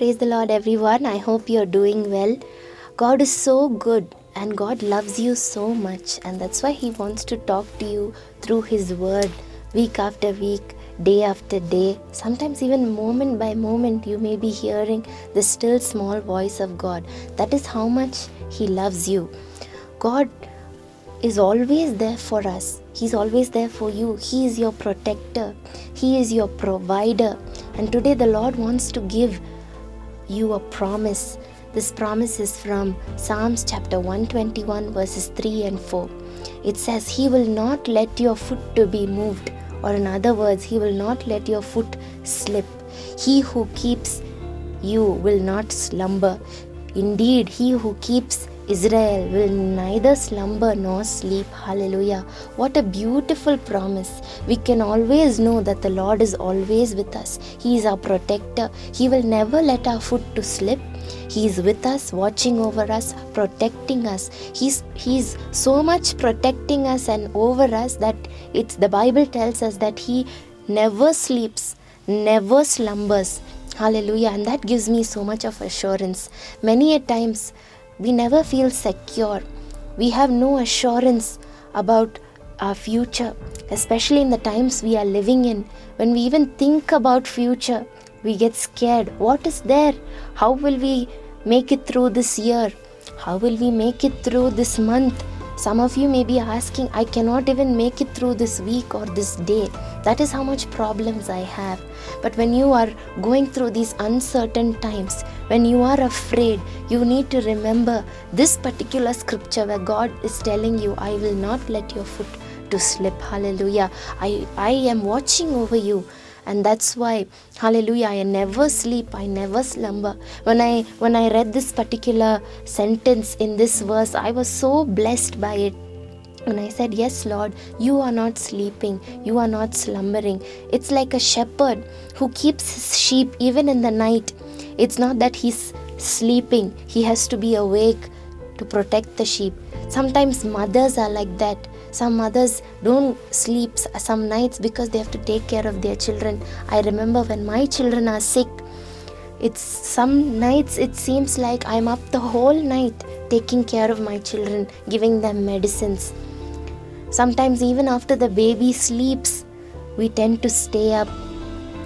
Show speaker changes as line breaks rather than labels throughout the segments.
Praise the Lord, everyone. I hope you're doing well. God is so good and God loves you so much, and that's why He wants to talk to you through His word week after week, day after day. Sometimes, even moment by moment, you may be hearing the still small voice of God. That is how much He loves you. God is always there for us. He's always there for you. He is your protector. He is your provider. And today the Lord wants to give you a promise. This promise is from Psalms chapter 121 verses 3 and 4. It says, He will not let your foot to be moved. Or in other words, He will not let your foot slip. He who keeps you will not slumber. Indeed, He who keeps Israel will neither slumber nor sleep. Hallelujah. What a beautiful promise. We can always know that the Lord is always with us. He is our protector. He will never let our foot to slip. He is with us, watching over us, protecting us. He's so much protecting us and over us that the Bible tells us that He never sleeps, never slumbers. Hallelujah. And that gives me so much of assurance. Many a times we never feel secure. We have no assurance about our future, especially in the times we are living in. When we even think about future, we get scared. What is there? How will we make it through this year? How will we make it through this month? Some of you may be asking, I cannot even make it through this week or this day. That is how much problems I have. But when you are going through these uncertain times, when you are afraid, you need to remember this particular scripture where God is telling you, I will not let your foot to slip. Hallelujah. I am watching over you. And that's why, hallelujah, I never sleep, I never slumber. When I read this particular sentence in this verse, I was so blessed by it. And I said, yes, Lord, you are not sleeping, you are not slumbering. It's like a shepherd who keeps his sheep even in the night. It's not that he's sleeping, he has to be awake to protect the sheep. Sometimes mothers are like that. Some mothers don't sleep some nights because they have to take care of their children. I remember when my children are sick, some nights it seems like I'm up the whole night taking care of my children, giving them medicines. Sometimes even after the baby sleeps, we tend to stay up,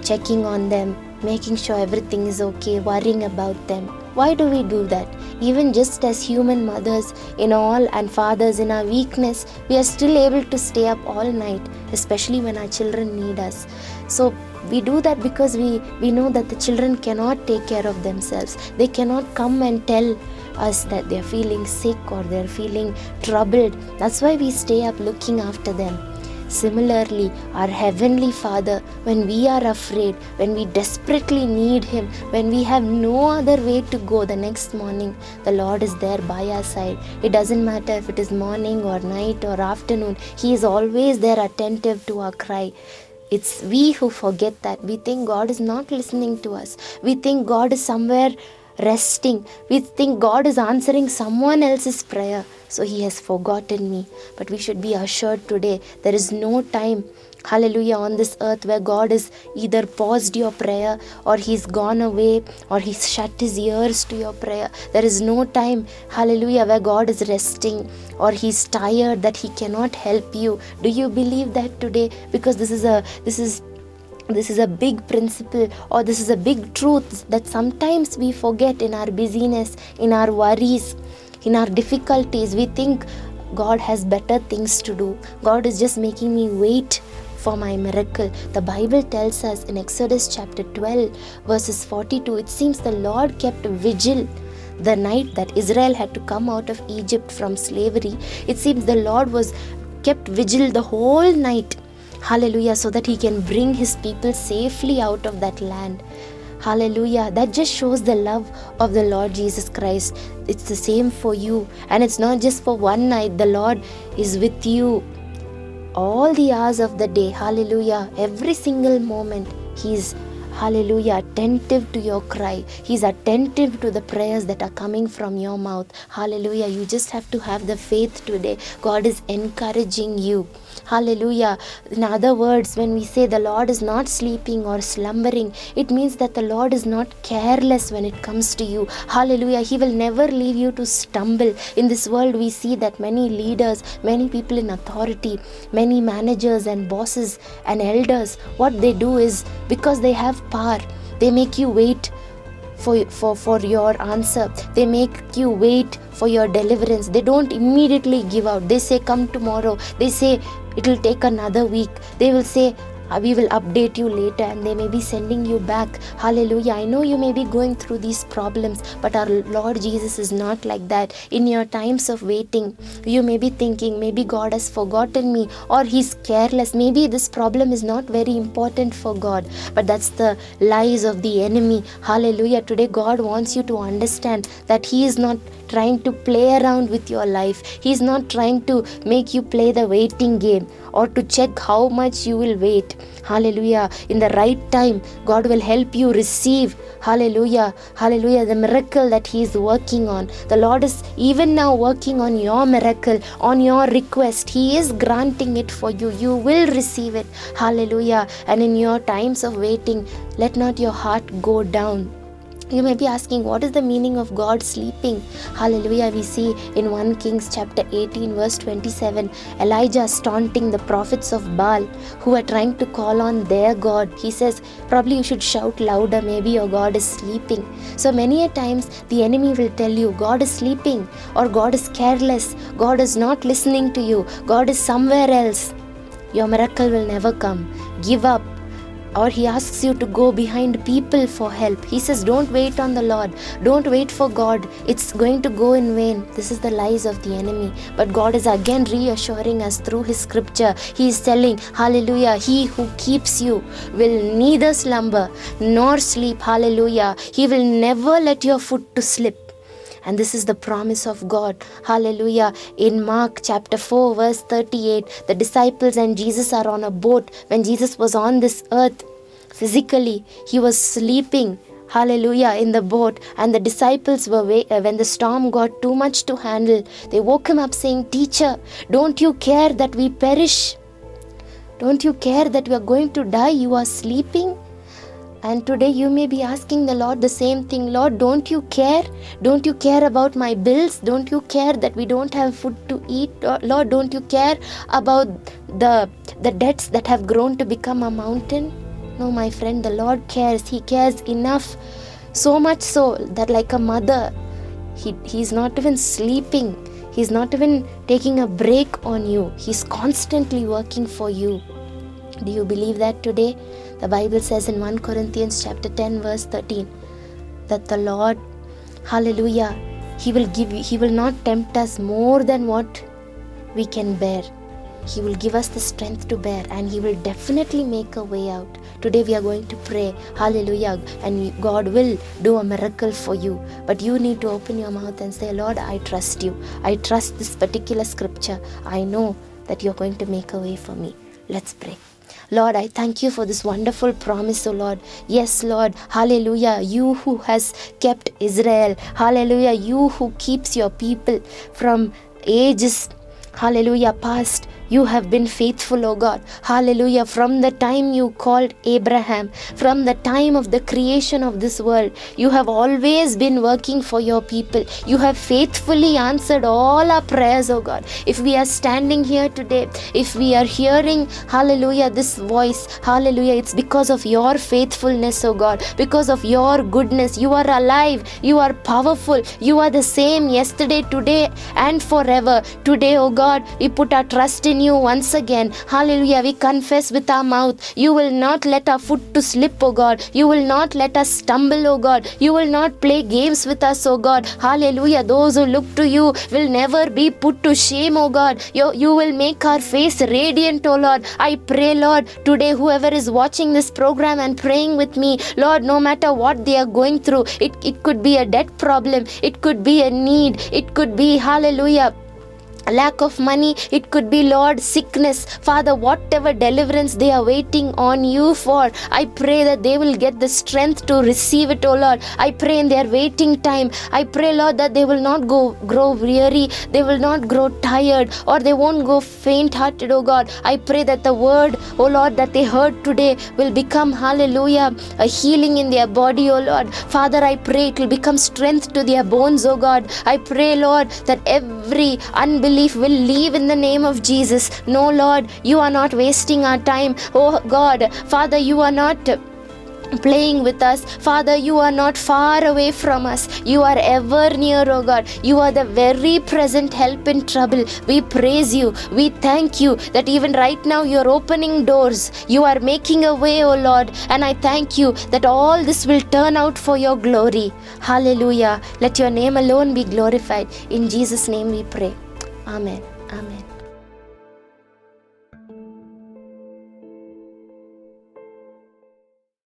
checking on them, making sure everything is okay, worrying about them. Why do we do that? Even just as human mothers in all and fathers in our weakness, we are still able to stay up all night, especially when our children need us. So we do that because we know that the children cannot take care of themselves. They cannot come and tell us that they're feeling sick or they're feeling troubled. That's why we stay up looking after them. Similarly, our Heavenly Father, when we are afraid, when we desperately need Him, when we have no other way to go the next morning, the Lord is there by our side. It doesn't matter if it is morning or night or afternoon. He is always there attentive to our cry. It's we who forget that. We think God is not listening to us. We think God is somewhere resting. We think God is answering someone else's prayer, so He has forgotten me. But we should be assured today, there is no time, hallelujah, on this earth where God has either paused your prayer or He's gone away or He's shut His ears to your prayer. There is no time, hallelujah, where God is resting or He's tired that He cannot help you. Do you believe that today? Because this is a big principle, or this is a big truth that sometimes we forget in our busyness, in our worries, in our difficulties. We think God has better things to do. God is just making me wait for my miracle. The Bible tells us in Exodus chapter 12 verses 42, it seems the Lord kept vigil the night that Israel had to come out of Egypt from slavery. It seems the Lord was kept vigil the whole night. Hallelujah, so that He can bring His people safely out of that land. Hallelujah, that just shows the love of the Lord Jesus Christ. It's the same for you, and it's not just for one night. The Lord is with you all the hours of the day. Hallelujah, every single moment He's, hallelujah, attentive to your cry. He's attentive to the prayers that are coming from your mouth. Hallelujah, you just have to have the faith today. God is encouraging you. Hallelujah. In other words, when we say the Lord is not sleeping or slumbering, it means that the Lord is not careless when it comes to you. Hallelujah. He will never leave you to stumble. In this world, we see that many leaders, many people in authority, many managers and bosses and elders, what they do is, because they have power, they make you wait for your answer. They make you wait for your deliverance. They don't immediately give out. They say, come tomorrow. They say, it will take another week. They will say, we will update you later, and they may be sending you back. Hallelujah. I know you may be going through these problems, but our Lord Jesus is not like that. In your times of waiting, you may be thinking, maybe God has forgotten me, or He's careless. Maybe this problem is not very important for God. But that's the lies of the enemy. Hallelujah. Today God wants you to understand that He is not trying to play around with your life. He's not trying to make you play the waiting game or to check how much you will wait. Hallelujah. In the right time, God will help you receive, hallelujah, hallelujah, the miracle that He is working on. The Lord is even now working on your miracle, on your request. He is granting it for you. You will receive it. Hallelujah. And in your times of waiting, let not your heart go down. You may be asking, what is the meaning of God sleeping? Hallelujah. We see in 1 Kings chapter 18 verse 27, Elijah taunting the prophets of Baal who are trying to call on their God. He says, probably you should shout louder, maybe your God is sleeping. So many a times the enemy will tell you, God is sleeping, or God is careless, God is not listening to you, God is somewhere else. Your miracle will never come. Give up. Or he asks you to go behind people for help. He says, don't wait on the Lord. Don't wait for God. It's going to go in vain. This is the lies of the enemy. But God is again reassuring us through His scripture. He is telling, hallelujah, He who keeps you will neither slumber nor sleep. Hallelujah. He will never let your foot to slip. And this is the promise of God. Hallelujah. In Mark chapter 4 verse 38, the disciples and Jesus are on a boat. When Jesus was on this earth, physically, He was sleeping. Hallelujah, in the boat. And the disciples were, when the storm got too much to handle, they woke Him up saying, Teacher, don't you care that we perish? Don't you care that we are going to die? You are sleeping. And today you may be asking the Lord the same thing. Lord, don't you care? Don't you care about my bills? Don't you care that we don't have food to eat? Lord, don't you care about the debts that have grown to become a mountain? No, my friend, the Lord cares. He cares enough. So much so that like a mother, He's not even sleeping. He's not even taking a break on you. He's constantly working for you. Do you believe that today? The Bible says in 1 Corinthians chapter 10 verse 13 that the Lord, hallelujah, He will not tempt us more than what we can bear. He will give us the strength to bear, and He will definitely make a way out. Today we are going to pray, hallelujah, and God will do a miracle for you. But you need to open your mouth and say, Lord, I trust you. I trust this particular scripture. I know that you're going to make a way for me. Let's pray. Lord, I thank you for this wonderful promise, O Lord. Yes, Lord, hallelujah, you who has kept Israel, hallelujah, you who keeps your people from ages, hallelujah, past. You have been faithful, O God. Hallelujah. From the time you called Abraham, from the time of the creation of this world, you have always been working for your people. You have faithfully answered all our prayers, O God. If we are standing here today, if we are hearing, hallelujah, this voice, hallelujah, it's because of your faithfulness, O God, because of your goodness. You are alive. You are powerful. You are the same yesterday, today, and forever. Today, O God, we put our trust in you once again. Hallelujah. We confess with our mouth. You will not let our foot to slip, O God. You will not let us stumble, O God. You will not play games with us, O God. Hallelujah. Those who look to you will never be put to shame, O God. You will make our face radiant, O Lord. I pray, Lord, today whoever is watching this program and praying with me, Lord, no matter what they are going through, it could be a debt problem, it could be a need, it could be, hallelujah, lack of money, it could be, Lord, sickness. Father, whatever deliverance they are waiting on you for, I pray that they will get the strength to receive it, oh Lord. I pray in their waiting time, I pray, Lord, that they will not grow weary, they will not grow tired, or they won't go faint-hearted, oh God. I pray that the word, oh Lord, that they heard today will become, hallelujah, a healing in their body, oh Lord. Father, I pray it will become strength to their bones, oh God. I pray, Lord, that every unbelief will leave in the name of Jesus. No, Lord, you are not wasting our time. Oh God, Father, you are not playing with us. Father, you are not far away from us. You are ever near, oh God. You are the very present help in trouble. We praise you. We thank you that even right now you are opening doors. You are making a way, oh Lord. And I thank you that all this will turn out for your glory. Hallelujah. Let your name alone be glorified. In Jesus' name we pray. Amen. Amen.